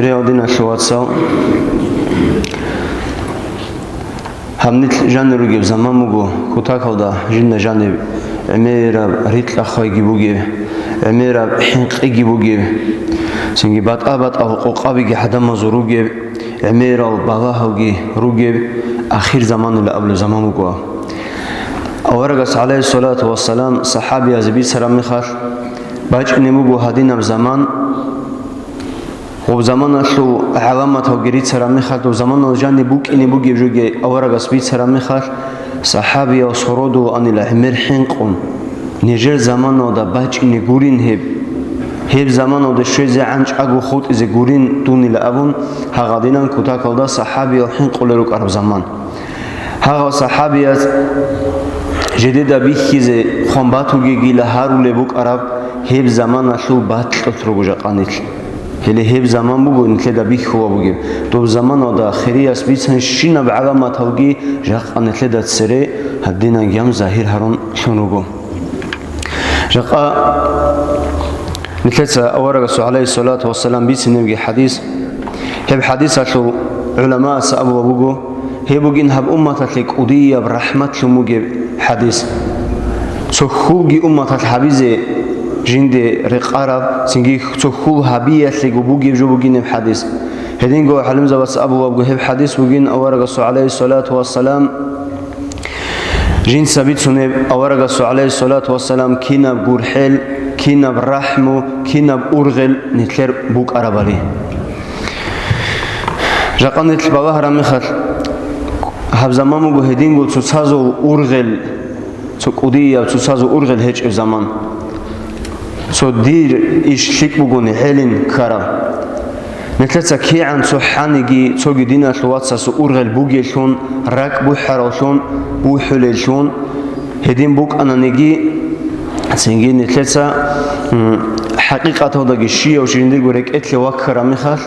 رياضنا شواتسا همنيت جان روجي زمان مغو كوتاكودا جن جانب اميرا ريت اخوي جيبوغي اميرا حنق جيبوغي سنجي بات ابات او قوقابي حدا مزروغي اميرا بالاهوغي روغي اخر زمان ولا قبل زمان مغو اورغس عليه الصلاه والسلام صحابي ازبي سلام خاص باج نمغو هدينا زمان وزمان شو علامات وجريت سرامي خالد وزمان الجاني بوك إني بوجي بجوجي أورا قصبيت سرامي خالد صحابي وصرودو أن الحمر حنقون نجر زمان ودا باج إني جورين هب زمان ودا شيء زي عنج أجو خود إذا جورين دوني لأبون هغادينا كتاك ودا صحابي وحنق لروك أرب زمان هغا صحابي جديد بيخي زي خنباتو جي لهارو لبوك أرب هب زمان شو باتل تروجا قانيت هلی هب زمان بگو نتلدا بیخوا بگیم تو زمان آدا خیری است بیشتر شینا به علامت هوگی جاق نتلدا تسری هدینا گیم ظاهر هرون شنوگو جاق نتلدا أورا رسول عليه الصلاة والسلام بیشتر نبی حدیث هب حدیث شو علماء سأبوا بگو هبوگین هب امت لک ودیه برحمت لموگی حدیث سخوگی امت الحبیزه جند رقارب سنجي تخول هبية لجو بوجي جو بوجين بحديث هدين جو حلم زبس أبو أبو هب حديث بوجين أورق عليه الصلاة والسلام جند سبيت سنب أورق عليه الصلاة والسلام كينا بجورحل كينا برحمه كينا بأرغل نتلر بوك أربالي جاكن نتلباه رامخل هب زمان جو هدين جو تسازو أرغل تقودية تسازو أرغل هج زمان سو دير إيش شيك بقولي حلين كرا نتلسا كي عن سحانيجي سو جدينا شواتسا سو أورغل بوجي شون راك بو حراوشون بو حليشون هدين بوك أنا نجي سنجي نتلسا حقيقة هذا الشيء وشيندي قريك إتلي وكرا مخال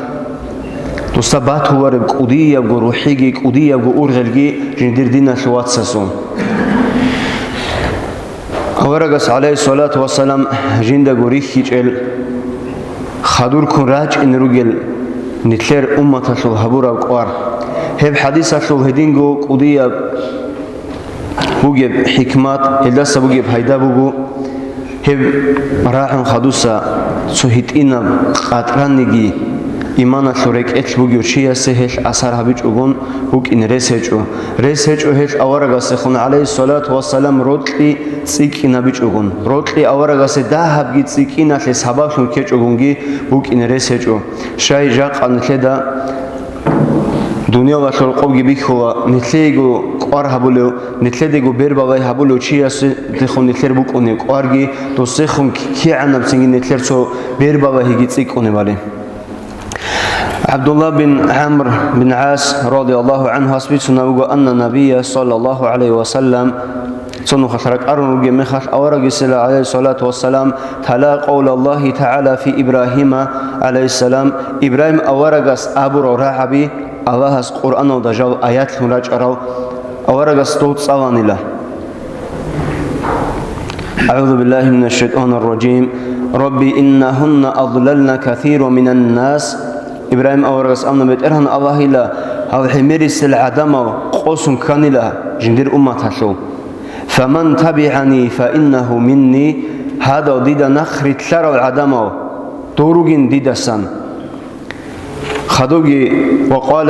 تصبات هو رب قودية بروحيجي قودية بأورغلجي جندير دينا شواتسا سون أورغس عليه الصلاة والسلام جند غوريخ يجل خدور كون راج إن رجل نتلر أمة شو هبورا قوار هب حديث شو هدينجو قضية بوجب حكمات هدسة بوجب هيدا بوجو هب راعن خدوسا سهيتينا قطرانيجي إيمان شورك إتل بوجو شيء سهل أثر هبيج أقول بوك إن رسج هش أورغس خون عليه الصلاة والسلام رودلي سيكينا بيج أقول رودلي أورغس ده هبجي سيكينا لسبب شو كيج أقولي بوك إن رسج شاي جاك عن كده دنيا وشر قوي بيخوا نتلاقو قار هبولو نتلاقو بيرباوي هبولو شيء تخون نتلاقو بوك أني قارجي توصيخون كي عنا بسنجي نتلاقو بيرباوي هيجي سيكوني بالي عبد الله بن عمرو بن عاص رضي الله عنه أثبتنا أن النبي صلى الله عليه وسلم صنو خسرك أرنو جمخش أورج السلام عليه الصلاة والسلام تلا قول الله تعالى في إبراهيم عليه السلام إبراهيم أورجس أبو رعبي الله القرآن ودجال آيات هناك أرو أورجس توت صوان له أعوذ بالله من الشيطان الرجيم ربي إنهن أضللن كثير من الناس إبراهيم أورغس أمنا بيترهن الله إلا هذا حميرس العدم قوسم كان له جندير أمة شو فمن تبعني فإنه مني هذا ديدا نخر تلر العدم دوروجين ديدا سن خدوجي وقال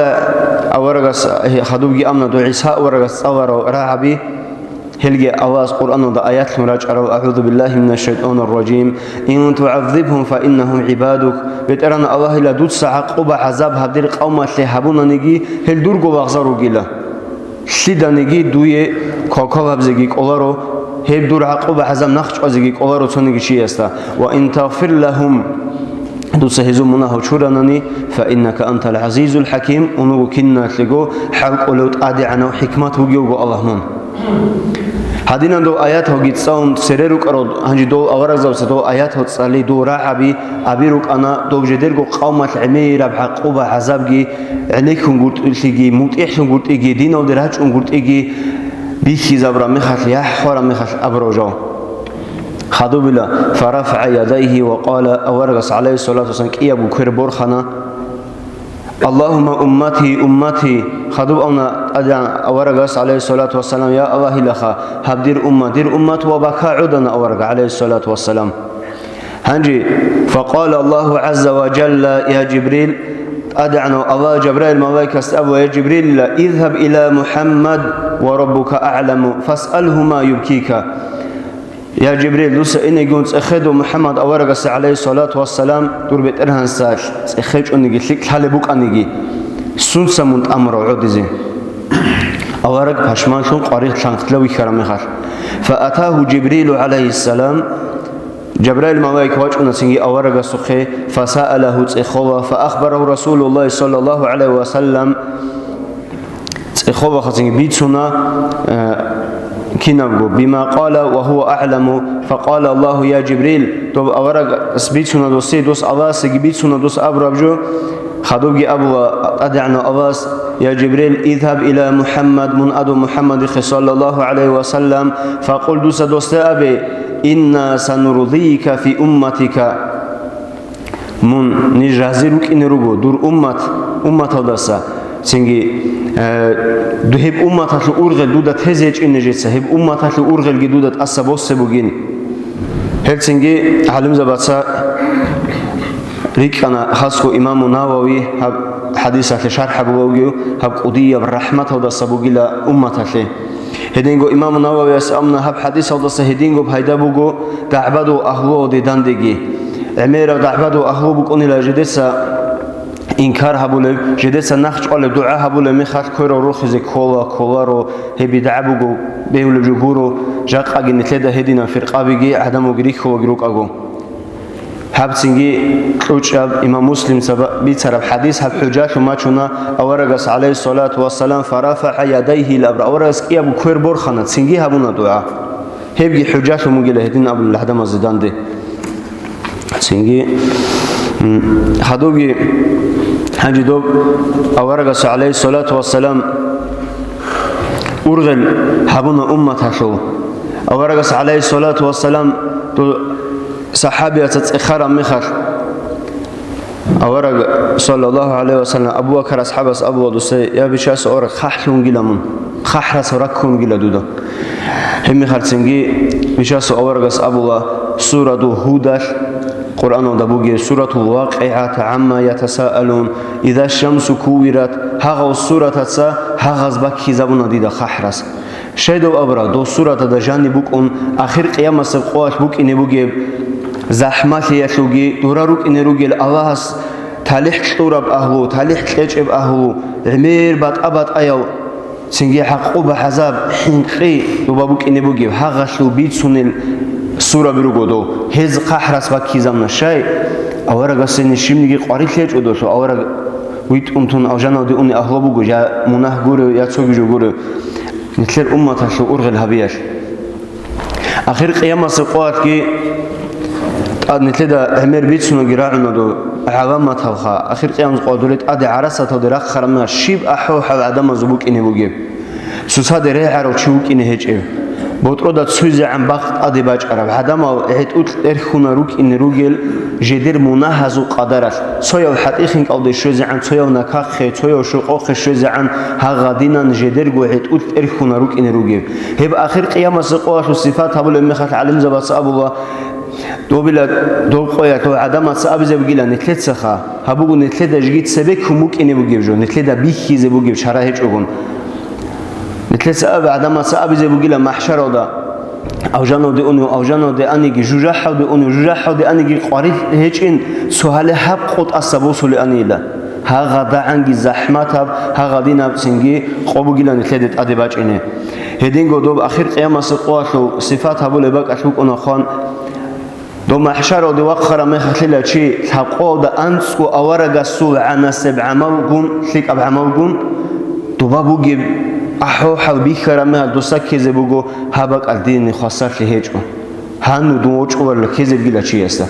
أورغس خدوجي أمنا دو عيسى أورغس أور رعبي هلجي أواز قرآن ودا آيات مراجع أعوذ بالله من الشيطان الرجيم إن تعذبهم فإنهم عبادك بتران الله لا دوت سعقوب عذاب هدير قوم لهبونا نجي هل درجو بغزرو جلا شدا نجي دويه كاكاو هبزجي قلارو هل دور عقوب عذاب نخش أزجي قلارو تونجي شيء استا وإن تغفر لهم دوت سهزو منه شورانني فإنك أنت العزيز الحكيم ونو كنا تلقو حق ولوت أدي عنه حكمة وجيو الله من هادين دو آيات هو جيت ساون سريروك أرود هنجي دو أورق زوج دو آيات هو تصلي دو رعبي أبيروك أنا دو جديركو قومة العمير بعقوبة عذاب جي عليكم قلت إلتجي موت إحنا قلت إجي دين أو درهج قلت إجي بيخي زبرا مخش يا حورا مخش أبروجو خدو بلا فرفع يديه وقال أورغس عليه الصلاة والسلام كي أبو كير بورخنا اللهم أمتي خدوب أنا أدعى أورغاس عليه الصلاة والسلام يا الله لخا هبدير أمة وبكى عدنا أورغ عليه الصلاة والسلام هنجي فقال الله عز وجل يا جبريل أدعنا الله جبريل ملائكة أبو يا جبريل اذهب إلى محمد وربك أعلم فاسأله ما يبكيك يا جبريل دوس إني قلت أخذوا محمد أورغاس عليه الصلاة والسلام دور بيت إرهان ساش أخذ أنيجي لك حلبوك أنيجي سنسا من أمر عودزي أورغ بحشمان شون قريت شانكتلوي كرامخر فأتاه جبريل عليه السلام جبريل ملائكة وجهنا سنجي أورغ سخي فسأله تخوة فأخبره رسول الله صلى الله عليه وسلم تخوة خسنجي بيتسنا كنبو بما قال وهو أعلم فقال الله يا جبريل تو أورغ سبيتسنا دوسي دوس أواس بيتسنا دوس أبربجو خدوجي أبو أدعنا أواس يا جبريل اذهب إلى محمد من أدو محمد صلى الله عليه وسلم فقل دوس دوس أبي إنا سنرضيك في أمتك من نجازرك إن رجو دور أمة هذا سنجي دهب أمة الأورغل دودة هزج إن جت سهب أمة الأورغل جدودة أسبوس سبوجين هل سنجي علم زبادسا ريك أنا خاصو إمام النووي هب حديثة شرح بوجيو هب قضية بالرحمة هذا سبوجيلا أمة له هدينغو إمام النووي أمنا هب حديث هذا سهدينغو بهيدا بوجو تعبدو أهلو ديداندجي عميرة تعبدو أهلو بكوني لجدسا إنكار هبولة جدسا نخش على دعاء هبولة مخاط كورو روح زي كولارو هبي دعبوجو بيقول جبورو جاك أجن نتلدا هدينا فرقة بيجي عدمو جريك هو جروك أجو هبتنجي أوجب إمام مسلم سبب بيترب حديث هب حجاج وما شنا أورجس عليه الصلاة والسلام فرفع يديه لأبر أورجس كي أبو كوير برخانة تنجي هبونا دعاء هبجي حجاج ومجيل هدين أبو الحدم الزدان ده تنجي خدوجي حاجي دوب أورجس عليه الصلاة والسلام أرغل هبونا أمة شو أورجس عليه الصلاة والسلام صحابي أتأخر مخر أورج صلى الله عليه وسلم أبو بكر أصحاب أبو دوسي يا بشاس أورج خحلون جلمون خحرس ركون جل دودا هم خرسنجي بشاس أورج أبو سورة هودش قرآن دبوجي سورة الواقعة عما يتساءلون إذا الشمس كورت هذا السورة تسا هذا زبكي زبون ديدا خحرس شيدو أبرا دو سورة دجاني بوكون آخر قيامة سبقوات بوك إني بوجي زحمة يشوجي دوراروك إن رجل الله تالح شطورب أهلو تالح تلجب أهلو عمير بات أبات أيو سنجي حقوب حزاب حنقي دوبابوك إن بوجي هغشلو بيت سنل سورة بروجودو هز قحرس بكي زمن الشيء أورا قصني شيمني قاري تلج ودوشو أورا ويت أمتون أو جانا دي أني أهلو بوجو جا مناه جورو يا تسوي جو جورو مثل أمة تشو أرغل هبيش آخر قيامة سقوات كي نتلدا همير بيتسونو جراعنا دو عوامة هالخا آخر قيام قادرت أدي عرسة تدرك خرمنا شيب أحو حب عدم زبوك إني بوجيب سوسا دري عرو شوك إني هج بوترودا تسويز عن بخت أدي باج عرب عدم عهد أوت إرخونا روك إني روجل جدير مناهز وقدرش سويا حقيقين أو دشوز عن سويا نكاخ سويا شقاق شوز عن هغادينا جدير جوهد أوت إرخونا روك إني روجل هب آخر قيام سقواش والصفات هبول المخات علم زبط أبوه دوبلا دو قوية تو عدم صعب زي بقيلا نتلت سخا هبوجو نتلت جيت سبك هموك إني بجيب جو نتلت بيخي زي بجيب شراهج أقول نتلت صعب عدم صعب زي بقيلا محشر ودا أو جانو دي أنو أو جانو دي أنيجي جوجح دي أنو جوجح دي أنيجي قريب هيج إن سهل هب قط أصبوس لأنيلا هغدا عنجي زحمتها هغدينا بسنجي قبو جيلا نتلت أدباج إني هدينجو دوب آخر قيام سقواشو صفات هبول بق أشوك أنا خان دو محشر ودي وقخر مخلل شيء تقود أنسكو أورج السوء عن سبع موجون شيك أبع موجون تبابو جيب أحوح وبيخر مها دو سكيز بوجو هبك الدين خاصة لهجو هانو دوج ولا كذب جل شيء است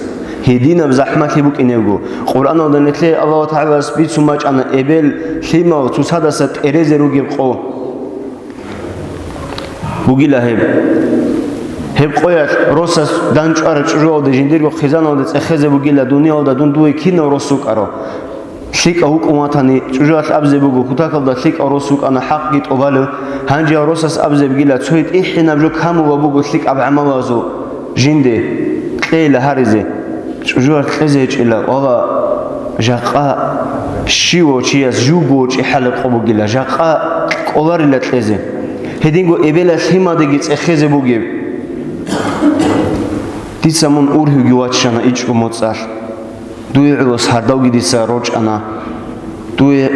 هدينا بزحمة بوك إنيجو قرآن ودنتلي الله تعالى سبيت سماج أنا إبل خيمة تصادق ست إرز روجيب قو بوجي لهب هب قويت روسس دانش أرج رو ده جندير وخزانة ده تأخذ بقيل الدنيا وده دون دوي كينا روسوك أرو ليك أوك أماتني جوجات أبزي بقول كتاك الله ليك أروسك أنا حقي تقبله هنجي أروسس أبزي بقيلا تسويت إحنا بجو كم وبقول ليك أب عملازو جندي تلاقي هارزة جوجات تزهج إلا والله جاقا شيو شياس جوجوج إحلق قبوجيلا جاقا قلار إلا تلزه هدينغو إبلا ثيما دقيت أخذ بوجي ديسامون أوره جواتشنا إيش ومتصار دوي عروس هرداو جديسا روج أنا دوي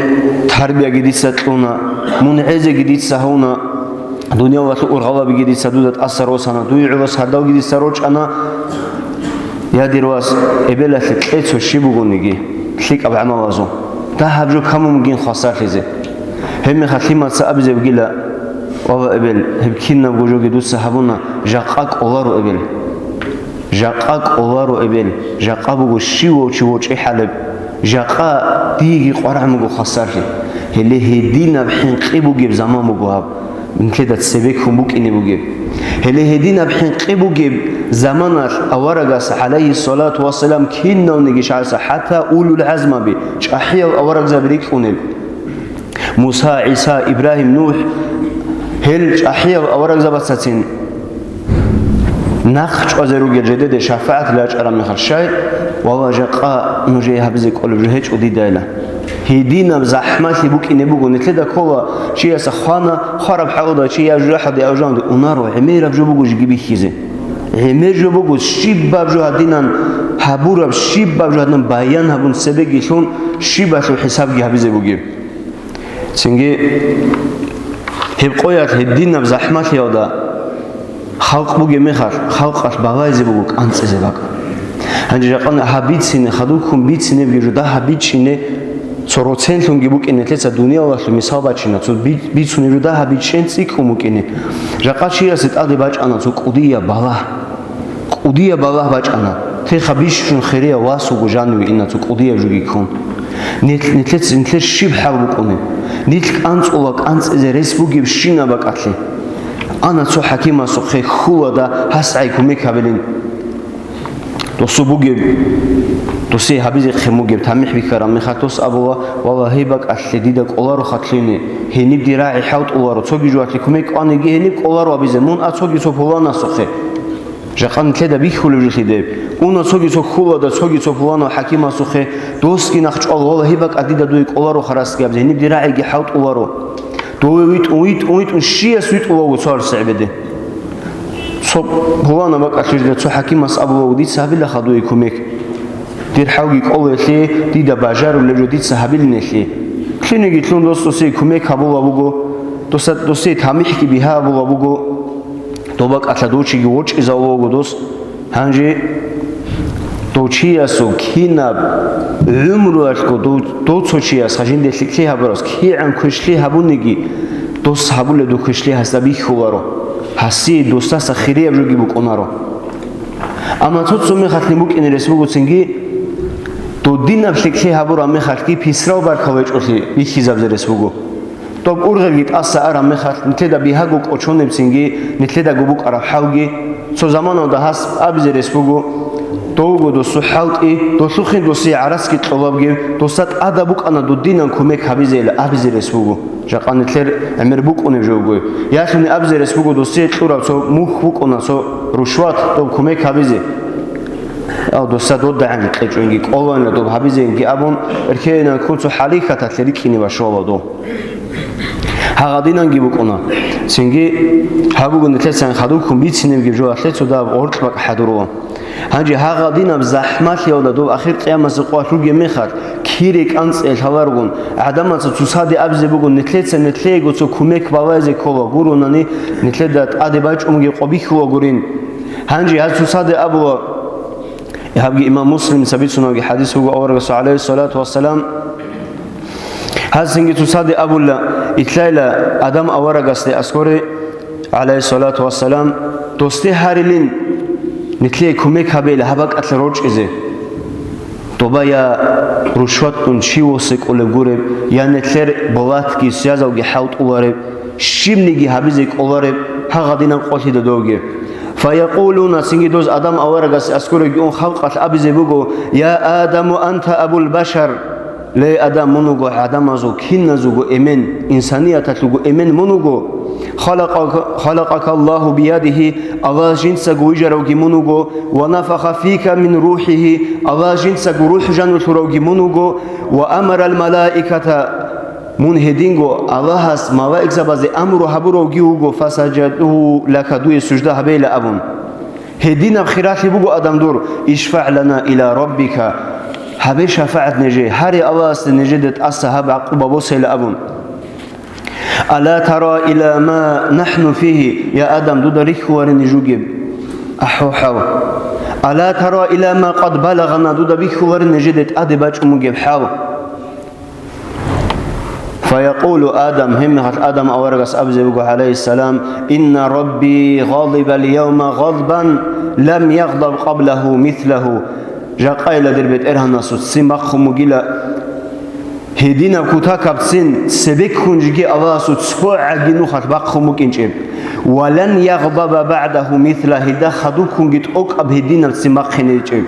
تربية جديسا تلونا منعزة جديسا هونا دنيا وقت أورغلا بجديسا دودت أسروس أنا دوي عروس هرداو جديسا روج أنا يا ديرواس إبلا ثقيت وشيبوجونيجي ثق أبعنا لازم ده هبجو كم ممكن خسر فيزه هم خاتيمة سأبزي بقيلا والله إبل هبكينا بوجو جدوس هبونا جاقاك أولارو إبل جاقاك أولارو إبل جاقا بوجو شيو إحلب جاقا ديجي قرع مجو خسر فيه اللي هدينا بحين قيبو جيب زمان مجو هب من كده تسبيكهم بوك إني بوجيب اللي هدينا بحين قيبو جيب زمانر أورجس عليه الصلاة والسلام كنا ونجيش عسى حتى أولو العزم بي أحيا أورج زبريك خنل موسى عيسى إبراهيم نوح هل أحيا أورج زبستين نخش أزروج الجديد شفاعة لاج أرام خرشاي والله جاقا نجيه هبزك أول جهج ودي دايلة هدينا بزحمة بوك إني بوجو نتلدا كولا شيء سخانة خرب حوضة شيء أجرح دي أوجان ونارو عمير بجو بوجو جيبي خيزه عمير جو بوجو شيب بجو هدينا حبورة شيب بجو هدنا بيان هبون سبقي شون شيب شو حساب جه هبزي بوجي سنجي هبقيات هدينا بزحمة يودا خلق بوجي مخر خلق أشباهي بوجو أنت زباك هنجي جاكنا حبيت سنة خدوكم بيت سنة بيجو ده حبيت سنة صورتين تونجي بوك إن تلسا الدنيا ولا مثال باتشينا تو بيت سنة جدا حبيت شين سيكهم بوك إنه جاكا شيء ست أدي باج أنا تو قضية بالله باج أنا تي خبيش شون خيرية واسو جانوي إنه تو قضية جوجي كون نتلس شيب حال بوك إنه نتلك أنت أولك أنت إذا رئيس بوجي بشينا باك أتلي أنا تو حكيمة سخي خلا ده هسعيكم مكابلين دوسو بوجي دوسي حبيزي خموجي بتعمح بكرام مخاتوس أبوه والله هيبك أشديدك أولارو خاتليني هنيب دراعي حوت أولارو توجي جواتلكم هيك أنا جي هنيب أولارو أبيزه مون أتوجي سوبولانا سخي جاكان كده بيخلو جخيده أونا توجي سوخولا ده توجي سوبولانا حكيمة سخي دوسكي نخش الله والله هيبك أديدا دويك أولارو خلاص جابزه هنيب دراعي جي حوت أولارو دويت ونشيا سويت أولارو صار صعبة صوب بولانا بق أشجده تو حكيمة أبوه وديت سهبيل خدوي كميك دير حاوجي قوي شيء ديدا باجار ولا جديد سهبيل نشي كليني قلت لهم دوستو سي كميك هبوا بوجو دوستي تاميحكي بها أبوه بوجو دوبك أتلادوشي جوش إذا أبوه دوس هنجي دوشي أسو كينا عمره أشكو دوتشي أس خجين ده لكلي هبراس كي عن كشلي هبونيجي دوس هبول دو كشلي هستبيخ خوارو هسي دوستا سخيرية بجوجي بوك أنارو أما توتسومي خاتني بوك إن رسمو تنجي تو دينا بشكل هبور أمي خاتكي بيسراو باركويج أصلي بيخيزاب زرسمو طب أورغليت أسا أرا أمي خات نتلدا بيهاجوك أشون بسنجي نتلدا جوبوك أرا حاوجي سو زمانه ده هاس أبي زرسمو توجو دوسو حاوت إيه دوسو خين دوسي عرسكي طلابجي دوسات أدبوك أنا دو دينا كوميك هبيزيل أبي زرسمو جاكان نتلر عمر بوك أني جوجوي يا شنو أبي زرسمو دوسي تورا سو مخ بوك أنا سو رشوات تو كوميك هبيزي أو دوسات ود عن تجونجي أولان لدو هبيزينجي أبون إركينا كنتو حالي خاتلري كيني بشوال دو هغادينا نجيبوك أنا سنجي هابوك نتلسان خدوكم بيت سنين جيجو أثلتو دا أورت بق حدروا هنجي هغادينا بزحمات يودا دو أخير قيامة سقوات لوجي مخات كيريك أنس الهوارجون عدما تصادي أبزي بقول نتلسان نتليجو تو كوميك بوازي كولا غوروناني نتلدات أدي باج أمجي قبيخ وغورين هنجي هاد تصادي أبو يهبجي إمام مسلم سبيت سنوجي حديث هو أورجس عليه الصلاة والسلام هذا سنجي تصادي أبو الله إتلالا أدم أورجس لأسكوري عليه الصلاة والسلام دوستي هارلين نتلي كوميك هبيل هبك أتلروج إزه طبعا يا رشوت شيء وسك ولا جورب يا نتلر بلاتكي سيازة وجي حوت أولارب شيم نيجي هبيزك أولارب هغادينا قوتي دوجي فيقولون سنجي دوز أدم أورجس أسكوري جون خلقت أبي زبوجو يا آدم أنت أبو البشر لي أدم منوغو عدم أزو كين نزوغو إمن إنسانية تلوغو إمن منوغو خلقك الله بيده الله جنسك ويجروغي منوغو ونفخ فيك من روحه الله جنسك روح جنو تروغي منوغو وأمر الملائكة منهدينغو الله هس ملائك زبازي أمرو هبروغي وغو فسجدوا لك دوي سجده هبيل أبون هدينا بخيرات بوغو أدم دور اشفع لنا إلى ربك هبي شفاعت نجي هاري الله نجدت أصحاب عقوبة بوسيل أبون ألا ترى إلى ما نحن فيه يا آدم دو دريك ورين جوجب أحوحو ألا ترى إلى ما قد بلغنا دو دريك ورين جدت أدباج أمجب حاو فيقول آدم هم آدم أورغس أبزبه عليه السلام إن ربي غاضب اليوم غضبا لم يغضب قبله مثله جاقايل دربت إرهنا سوت سمخ مجيلا هدينا كتاكب سن سبك خنجي الله سوت سوع جنو خطبق ممكنجب ولن يغضب بعده مثله هدا خدوكم جت أب هدينا سمخ خنجب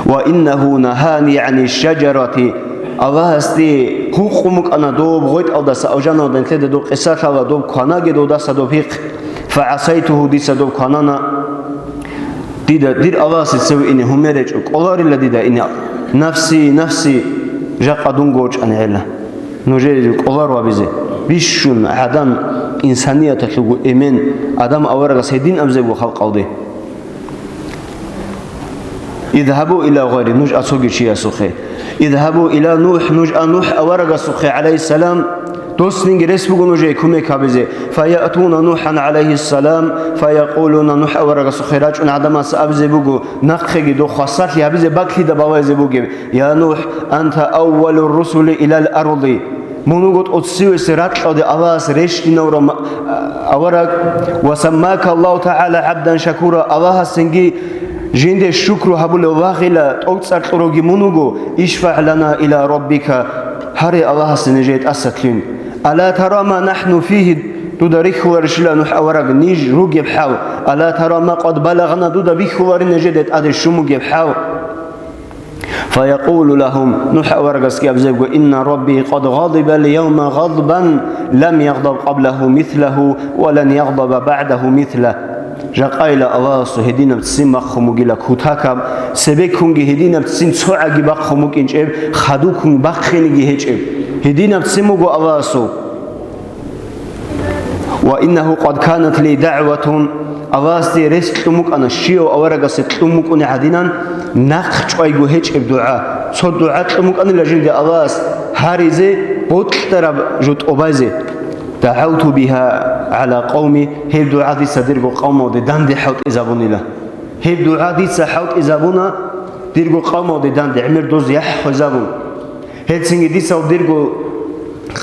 وإنه نهاني عن الشجرة الله استي حقوقك أنا دوب غيت أو دس أو جانا ودن كده دوب قصة الله دوب كنا جدو دس دوب هيك فعصيته ديس دوب كنانا دير الله ستسوي إني هم يرجعك الله إلا ديدا إني نفسي جاق دونغوج أنا علا نجيك الله رابزه بيشون عدم إنسانية تخلق إيمان عدم أورق سيدين أمزج وخلق أوده اذهبوا إلى غير نوج أسوق شيء سخي اذهبوا إلى نوح أورق سخي عليه السلام دوسنين رسبو نوجي كومي كابزه فيأتون نوحا عليه السلام فيقولون نوح أورق سخيراج أن عدم سأبزي بوغو نقخي دو خاصات لي أبزي باكي دباوزي بوغي يا نوح أنت أول الرسل إلى الأرض منوغت أتسيو سرات قد الله سرشتي نورا أورق وسماك الله تعالى عبدا شكورا الله سنجي جند الشكر هبول واغلا توصل تروغي منوغو اشفع لنا إلى ربك هري الله سنجيت أسكلين ألا ترى ما نحن فيه تدرك ورشلا نح أورق نيج روجي بحاو ألا ترى ما قد بلغنا تدرك ورنجدت أدي الشموج بحاو فيقول لهم نح أورق سكيب زبو إن ربي قد غضب اليوم غضبا لم يغضب قبله مثله ولن يغضب بعده مثله جاقايل الله سهدينا بتسين بخموجيلا كوتاكب سبكونجي هدينا بتسين سوعجي بخموجينجب خدوكون بخينجي هجب هدينا بتسموجو الله سو وإنه قد كانت لي دعوة الله استي رسلتمك أنا الشيء أورق ستلمك أنا عدينا نخش أيجو هجب دعاء صد دعاء تلمك أنا لجند الله هاريزه بطلترب جت أبازه دعوت بها على قومي هي دعاء دي صدرغو قومو دي داندي حوت إزابوني له هي دعاء دي سحوت إزابونا ديرغو قومو دي داندي عمر دوز يح إزابون هي تسنجي دي سو ديرغو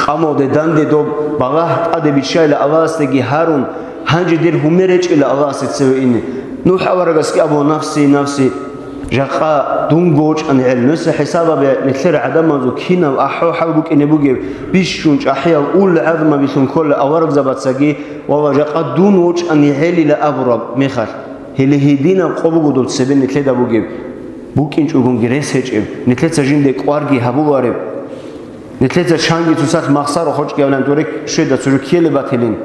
قومو دي داندي دو بغاه أدي بيشاي لأالله استجي هارون هنجي دير هميرج إلى الله ستسوي إني نوح أورغسكي أبو نفسي جاقا دونغوش أن علنس حسابا بمثل عدم زكينا وأحو حبوك إن بوجي بيشونش أحيا أول عظمة بيشون كل أورق زبط سجي والله جاقا دونغوش أن يعلي لأبرب مخر هلي هدينا قبوجو دوت سبين نتلدا بوجي بوكينش وجون جريس هجيب نتلت سجين ديك وارجي هبو وارب نتلت شانجي تسات مخسر وخرج جوالن دورك شدة سجو كيل باتلين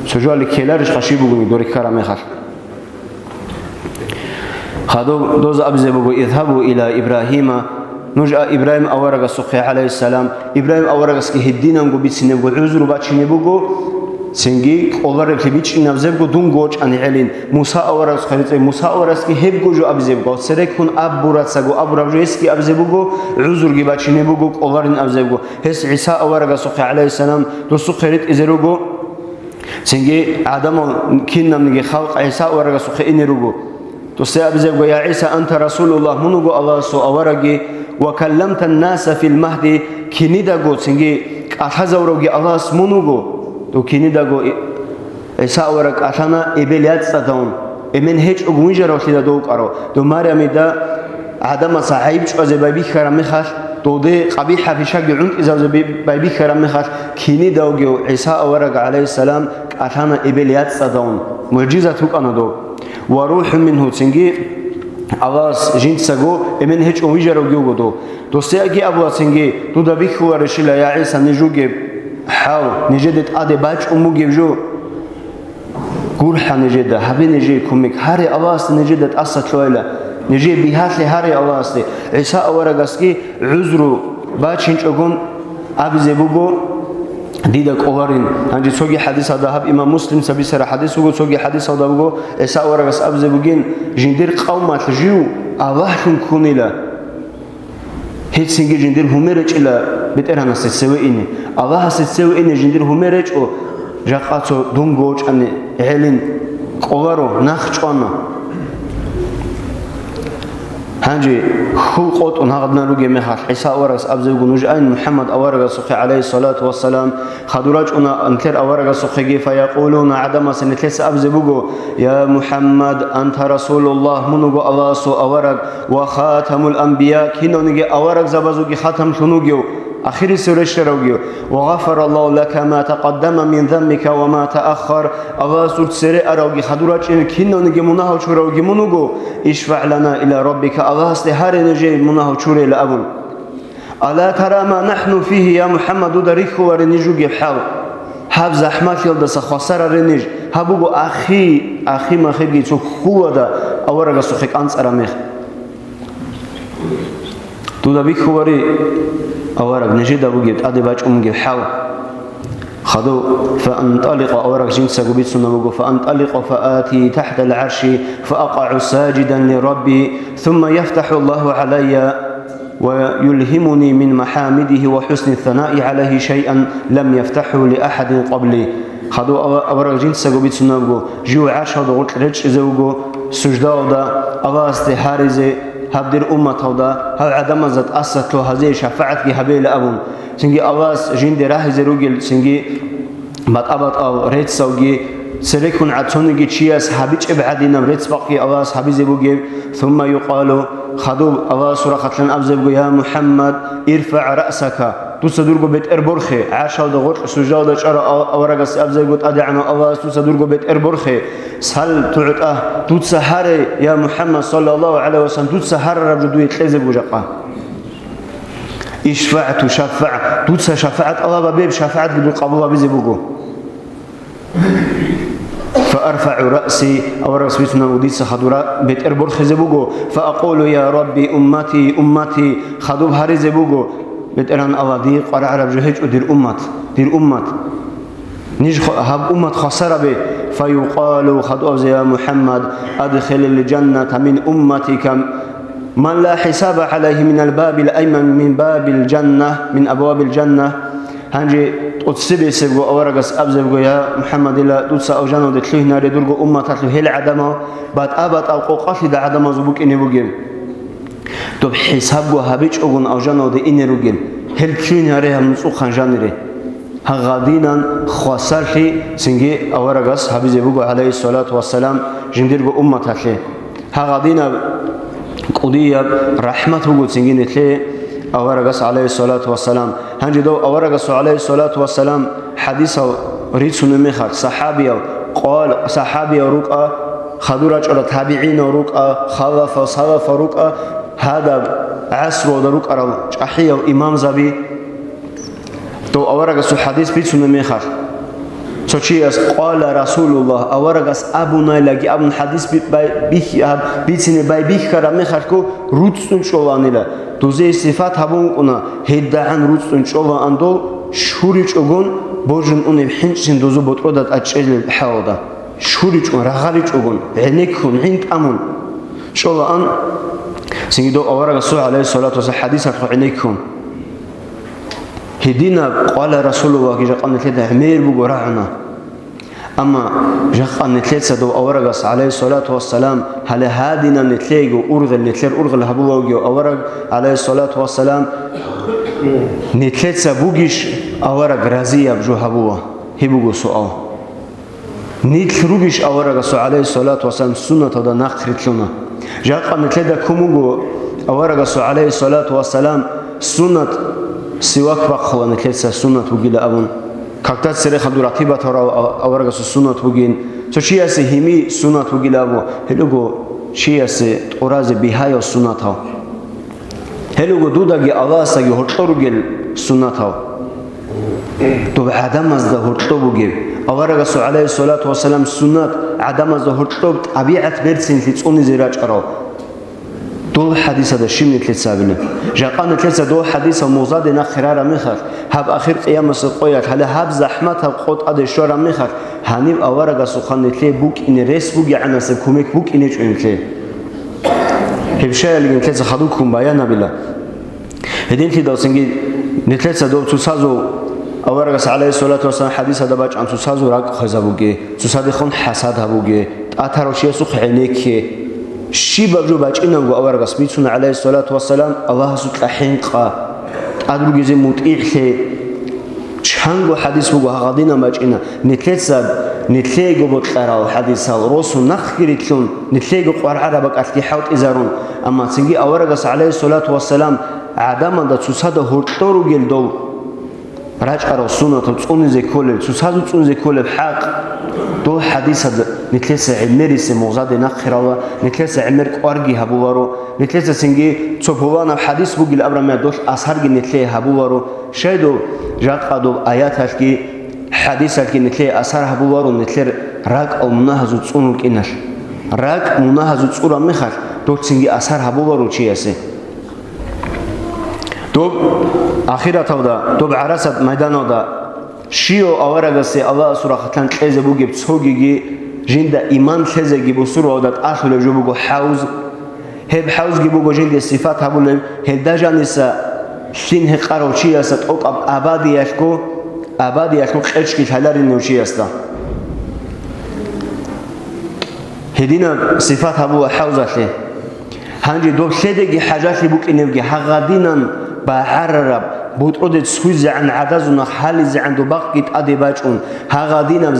سجو على كيلارش خشيب وجون دورك كرام مخر خذوا دوز أبزبوا اذهبوا إلى إبراهيم نجأ إبراهيم أورق السخي عليه السلام إبراهيم أورق سكي هدينا نقول بيتسنبوا عذر وباتشين بوجو سنجي أورق كبيتش نبزبوا دونغوش أن يعلن موسى أورق سخي موسى أورق سكي هبجو جو أبزبوا سركون أبورات سجو أبورات جيسكي أبزبوا عذر كبيتشين بوجو أورق أبزبوا هس عيسى أورق السخي عليه السلام دو سخيرت إزروجو سنجي عدم كنا من خلق عيسى أورق السخي إنيروجو تسأبزق يا عيسى أنت رسول الله منو الله سو أورجي وكلمت الناس في المهد كنداغو سنجي أتحزورجي الله منو تو كنداغو عيسى أورج أتانا إبليات صدام إمن هيج أقوينجرو سيدا دوك أرو تو مريم دا عدم صاحب شو زبابي خرام خاص تو ده قبيحة في شق عنك إذا زبابي خرام خاص كنداغو عيسى أورج عليه السلام أتانا إبليات صدام معجزة توك أنا دو وروح منه تنجي Allahs jinsago emen hiç ovijaro gyogodo dostiyagi ablasinge tu da bikhuare shila ya Isa nejuge haw nejedet ade baç umugevjo gurha nejeda habe neje kumik hari Allahs nejedet asatloela neje bihatli hari Allahs Isa awaragaski uzru baçinç ogun abzebugo dida qolarin hanji sogi hadis adahab imam muslim sabisara hadis ugo sogi hadis adabugo esa awaragas abzebugin jindir qawmat jiu avahun kunila hetsingi jindir humerechila beterana setseweini allah setseweini jindir humerech o jaqatso dungoch ani helin qolaro nakhchona hanji khulqot unagdna luge mehal isa awaragas abzebugunuj ayn muhammad awaragas sukhi alayhi salatu wassalam khaduraj una anter awaragas sukhi fa yaquluna adama sanatlis abzebugo ya muhammad anta rasulullah munugo allah so awarag wa khatamul anbiya kinonige awarag zabazugi khatam shunugyo آخر سورة شروقيو وغفر الله لك ما تقدم من ذنبك وما تأخر الله سورة سورة أروقي خدوراج إن كنا نجي مناه شروقي منوجو اشفع لنا إلى ربك الله استهار نجي مناه شوري لأبون ألا ترى ما نحن فيه يا محمد دريك ورنيجو جبحاو هاب زحمات يلدس خسر رنيج هابوجو أخي ما خيجي تخوه دا أورج سخيك أنس أرامخ تودبيك وري أورق نجد أبو جبت أدي باج جب حاو خذوا فانطلق أورق جنس جبت سنبوجو فانطلق فآتي تحت العرش فأقع ساجدا لربي ثم يفتح الله علي ويلهمني من محامده وحسن الثناء عليه شيئا لم يفتحه لأحد قبلي خذوا أورق جنس جبت سنبوجو جو عرش هذا قلت رج زوجو سجدة هذا الله استحارزه هبدر أمة هذا هذا عدم زت أسد له هذه شفاعة جهبيل أبون سنجي الله جند راه زروجل سنجي بات أو ريت سوجي سركون عطوني جياس حبيج إبعادنا ريت باقي الله حبيز بوجي ثم يقال خذوا الله سورة خطلن أبزبو يا محمد ارفع رأسك تصدرجو بيت إربرخي عاشوا دغور سجادة شر أورجس أبزبو أدعنا الله تصدرجو بيت إربرخي سهل تعطى تتسهر يا محمد صلى الله عليه وسلم تتسهر رجدو يتلزب وجقه إشفع تشفع تتسه شفاعة الله ببيب شفاعة بدون قبول بزبوجو فأرفع رأسي أو رأس بيتنا وديس خدورا بيت إربور خزبوجو فأقول يا ربي أمتي خدوب هاري زبوجو بيت إيران أوادي قرع عرب جهج ودير أمت نيج هب أمت خسارة به فيقال خدوب يا محمد أدخل الجنة من أمتك من لا حساب عليه من الباب الأيمن من باب الجنة من أبواب الجنة هنجي أتصبي سبقو أورقس أبزبقو يا محمد إلا دوتسا أو جانو دتلوه ناري دورقو أمة تتلو هيل عدما بعد أبات أو قوقاتي دا عدما زبوك إني بوغين دوب حسابقو هابيج أغن أو جانو دي إني روغين هيل تلوه ناري هم نسوق خانجانيري هغادينا خواسالحي سنجي أورقس هابيزبقو عليه الصلاة والسلام جندرقو أمة تتلو هغادينا قضية رحمة بقو سنجي نتلو أورقس عليه الصلاة والسلام هنجدو أورقس عليه الصلاة والسلام حديثه ريتسون مخر صحابي رقى خدورج على تابعين رقى خلف رقى هذا عصر ودرقى أحيا إمام زبي تو أورقس حديث ريتسون مخر سوچيس قال رسول الله أورقس أبونا لقي أبن حديث بيتسين باي بيخر مخركو روتسون شوانيلا دوزي صفات هبون أنا هيدا عن روتسون شوان أندول شوريج أقول بوجن أني بحنشين دوزو بتردد أجل الحوضة شوريج أن رغاليج أقول عنيكون عند أمون شوان سيدو أورقس عليه الصلاة والسلام حديث عنيكون هدينا قال رسول الله كي جاء نتلتا عمير بقراعنا أما جاء نتلتا دو أورغس عليه الصلاة والسلام هل هادنا نتلقى أرغل هبوه أورغ عليه الصلاة والسلام نتلتا بوغيش أورغ رازية بجو هبوه هبوه سؤال نتلروغيش أورغس عليه الصلاة والسلام سنة دا نقرت لنا جاء نتلتا كموغو أورغس عليه الصلاة والسلام سنة سواك بقى نتلسه سنة وجيل أبون كاكتات سري خدو راتبة ترى أورجس السنة وجين تشي أسهمي سنة وجيل أبو هلوجو شياسي أورازي بهاي السنة هلو دوداجي الله ساجي هرطوروجل سنة تو عدم از ده هرطوبوجي أورغسو عليه الصلاة والسلام سنة عدم از ده هرطوب طبيعة برسين تلتوني زراج أراو دو حديث هذا شيء من تلتسابنا جاقان تلتسا دو حديث موزاد نخرار مخر هب آخر قيام سقويات هلا هب زحمت هب قط أد شورا مخر هنيب أورغسو خان تلي بوك إن ريس بوك عنا سكومك بوك إنش إنتلي هبشاي اللي تلتسا خدوكم بيانا بلا هدين تدا سنجي نتلتسا دو تسازو أورغس عليه الصلاة والسلام حديث هذا باج عن تسازو راق خزابوجي تصادقون حسد هبوجي أثروشي سوق عينيك شي بجو باج إنه أورغس بيتون عليه الصلاة والسلام الله سوق حينقا أدرو جزء متإحلي شانغو حديث بوجو هغادينا باج إنه نتلتسا نتلاقي بطلع حديث الرسول نخكريتلون نتلاقي قرعة بق أتكي حوت إزارون أما تنجي أورغس عليه الصلاة والسلام عدم ده تصادق هرطورو جلدو راج أرى السنة تبصون زي كله تصادق تبصون زي كله بحق دو حديث هذا نتلسع عمري سموزاد نخرة و نتلسع عمر أرجي هبوارو نتلسع سنجي تصبوانا حديث بقول أبرا ما دوش أسهرج نتلي هبوارو شايدو جاك قدو آيات هالكي حديث هالكي نتلي أسهر هبوارو نتلي راك أو مناهز تصونك إنش راك مناهز تصورا مخر دو سنجي أسهر هبوارو شيء دوب آخرت هودا دوب عرست ميدان هودا شیو آورگسی الله سر خطان کیز بوجی بسوگی جنده ایمان کیز گی بسر هودات آخر جو بگو حوز هب حوز گی بگو جنده صفات هبول هل دجانیسا شین هقارو چی است او آبادیش کو خیش کی هلاری نوچی است هدینا صفات هبو حوزاته هنجی دو شدگی حاجاتی بوک اینوگی حقادینن بعرب بودرد سويز عن عدزنا حالز عند باقيت أدي باجون هغادينا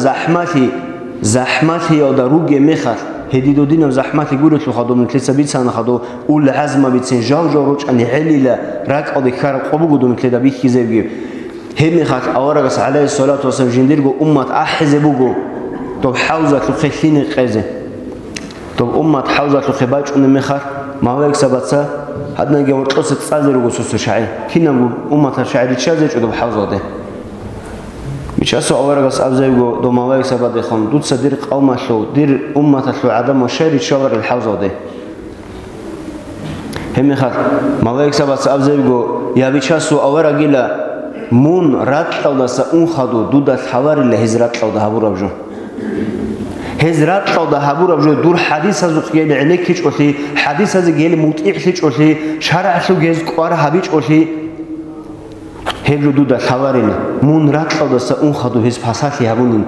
زحمتي أو دروج مخر هديدو دينا زحمتي قولت له خدو من تلسا بيت سنة خدو أول عزمة بيتسن جاو روج أن عليلا راك أو ذكر قبو قدو من تلدا بيك كذبي هم خات أورغس عليه الصلاة والسلام جنديرجو أمة أحزبوجو طب حوزة تخلين قزة طب أمة حوزة تخباج أن مخر ما هو يكسبتها هذا نجوا قصة صادر وقصص شعير كنا أمة الشعير تشازج ودو حوزة ده مش أسوأ أورغس أبزيجو دو ما هو يكسبت خان دود صدير قوم شو دير أمة شو عدم وشاري شاور الحوزة ده هم خات ما هو يكسبت أبزيجو يا بيش أسوأ أورغيلا مون رات أو ده سأون خدو دود الحوار اللي هزرات أو ده هبور أبجو هزرات أو ده هبور أبجو دور حديث هذا قيل عليك هيج أخي حديث هذا قيل مطيع هيج أخي شرع شو جز قار هبيج أخي هبلو دود الحوارين مون رات أو ده سأون خدو هز بحثي هبونين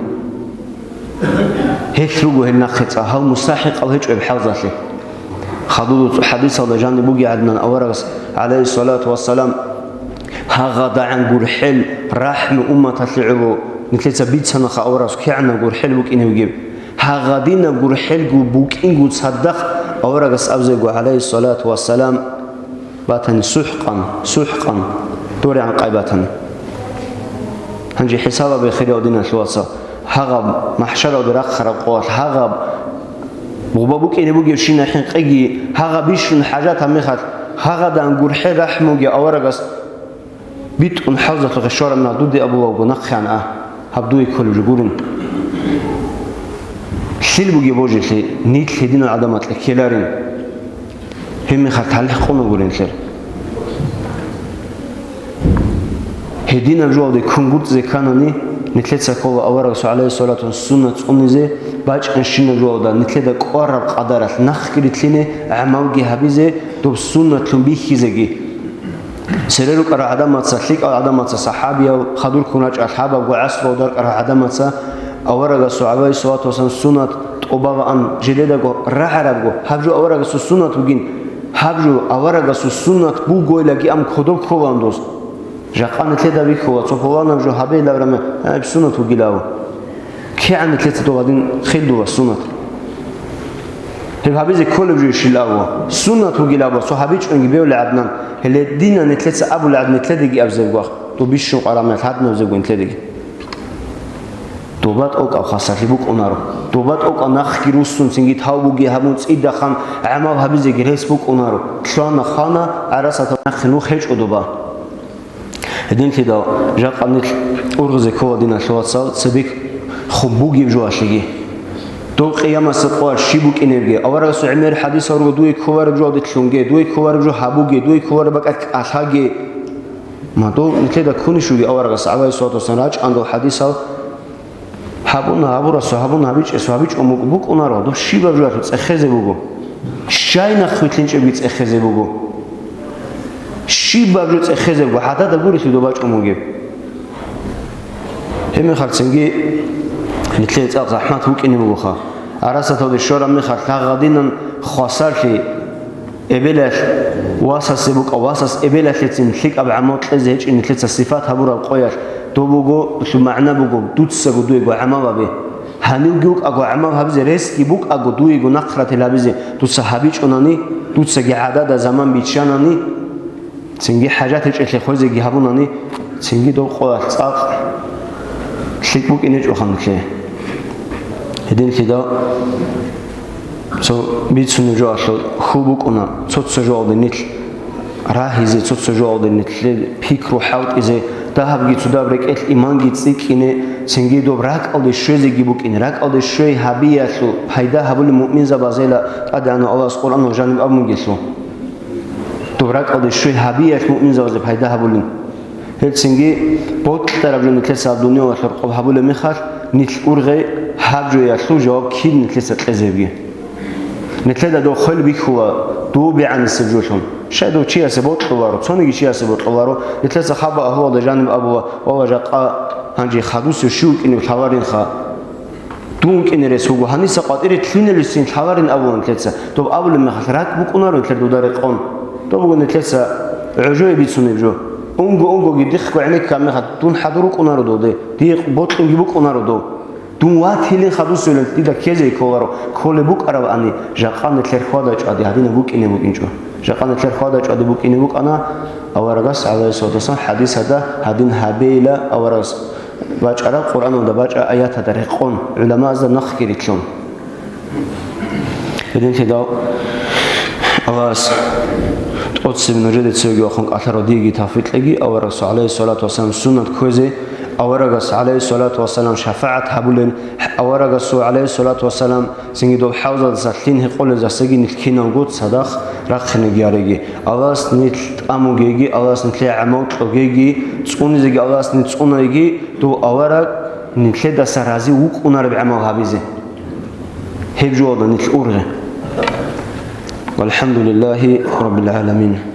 هيك روجو هالنخت هاو مستحق أو هيج بحوزة خدو حديث هذا جاني بوجي عدنان أورغس عليه الصلاة والسلام هغدا عن جرحل رحم أمة الشعب نتلت بيت سنة أورغس كعنا جرحل بوك إنه يجيب هغادينا جرحل بوك إنه تصدق أورغس أبزق عليه الصلاة والسلام باتن سحقا دوري عن قيباتن هنجي حسابه بخير ودينا شواسا هغب محشر ودرق خرقوات هغب بوبوك إنه بوجي شينا حين قجي هغبيش من حاجات مخات هغدا عن جرحل رحمه أورغس بيت أن حوزة الغشارة من عدود أبوه وبنقخ عن هبدوي كل جبورن شيل بوجي بوجي لي نيت لدين العدمات الكيلارين هم خات هلا قوم يقولين خير هدين الجواب ده كونغوت زي كانني نتلت سكوا أورغس عليه الصلاة والسنة أنزه باج أنشين الجواب ده نتلت قرب قدرت نخ كريت لنا عماوجي هبيزه دوب سنة تنبيه زجي سريرك أرى عدمات سليك أو عدمات صحابي أو خدور كناج أصحابه وعصر ودار أرى عدمات أورغس عليه الصلاة والسلام سنة أبغى أن جلده رحربه هبجو أورغس السنة وجين هبجو أورغس السنة بوجو لقي أم خدوب خواندوس جاقان تلدا بيكوا تصفوانا بجو حبي لبرمه بسنة وجلاو كي عن تلتا توادين خلدوا السنة هل هبيزي كل بجو يشيلاوا سنة وجلاو صحابيش أنجبيو لعدنان هل الدين نتلتا أبو لعد نتلدي أبزقوا تو بيشوا قرامات حد نبزقوا نتلدي دوبات اوك او خاصاتي بوك اونارو دوبات اوك انخ كيروسون سينجي تاوبوغي همون صيدا خان عمل هبيزي جريس بوك اونارو شلون خانا عرسات نخنو خيج ودوبا هدين كده جا قنيت اورغزي كو دينا شواتسال سبيك خبوغي جواشيغي دو قيامه سقوار شيبوك انرجي اورا سو عمر حديث اور دوي كوار جو دتلونجي دوي كوار جو حبوغي دوي كوار بقى اخاغي ما دو كده كوني شوغي اورا صعبه صوت سناج اندو حديث حبونا ابورا صحابون هبيچ اسوابيچ اموك اونارو دو شيبا جو تصخزي بوغو شاينا خوتلينچ بيص اخزي بوغو شيبا جو تصخزي بوغو حتى دغوري تو باچ اموغي هم خالصنجي نتلي صاق زحمت وكيني بوخا عرسه تو الشورى من خاغدين خاصالي ابلاش واساس بوك واساس ابلاش تنفيك اب عموت لزيج ان ثلاث صفات هبورا القياش دوبوغو شو معنى بوغو دوتسغو دويغو عمابي هانيوغوك اغو عماب هبز ريسكي بوك اغو دويغو نقرت لابيزي تو صحابيچ اوناني دوتسغي عدد زمان بيچاناني سنگي حاجات اچلي خوزغي هبوناني سنگي دو قوا صاق شيكبوك انج اوخانكي هدين كده سو بيتسونو جو اشو خوبوك اونا صوتسجو اودنيت راهيزي صوتسجو اودنيت بيكرو حاوت ازي دهبگی تو دبرک ال ایمانگی تسیکینه سنگی دوبرک آل شوزی گیبوکینه رک آل شوی حبیاتو پیدا حبول مؤمن زبازیلا ادعنا الله از قرآن و جانب ابمونگیسو دوبرک آل شوی حبیات مؤمن زباز پیدا حبولین هل سنگی بود طرف نتیجه سال دنیا و خرق حبول میخواد نیت ارغی حبجوی تو جواب کی نتیجه تزیبی نتیجه دو خل بیخوا دو بیان سجوشون شايدو چی است بود قوارو چونگی چی است بود قوارو نتیجه خبا هو ده جانب ابو و جاقا هنجي خدوس شوك انه حوارين خا دونك ان رسوغو هني سقاطير تلينلسين حوارين ابو نتيجه تو اول ما خسرات بوك اونارو تلدو دارقون تو بو نتيجه عجوي بيتسوني جو اونغو گيدخ عينك كم دون حضروك اونارو دو دي بوتلنگي بوك اونارو دو دون واتيلين خدوس ولن دي كيزي كولارو كول بوك ارو اني جاقان تلخودا ادي هدين بوك اني بوك انجو جاقان تلخودا ادي بوك اني بوك انا اورغاس عليه الصلاه والسلام حديث هذا هدين هابيلا اورغاس باج على القران ودا باج ايات درقون علماء ز نخ كيريتلون بدين كده اواس اوتسم نجد تسوغي خون اثر ديغي تافيتلغي اورغاس عليه الصلاه والسلام سنت كوزي اورغاس عليه الصلاه والسلام شفاعت حبولن اورغاس عليه الصلاه والسلام سينغدو حوزه زاتين هقول زاسغي نكينان غوت صدق رخنه گياريگي اواس نيت اموگيگي اواس نتلي عموت اوگيگي صونيزگي اواس نيت صونيگي دو اورغ نتلي دسرازي وق اونار بعمل هابيزي هيجو نيت اورغ والحمد لله رب العالمين.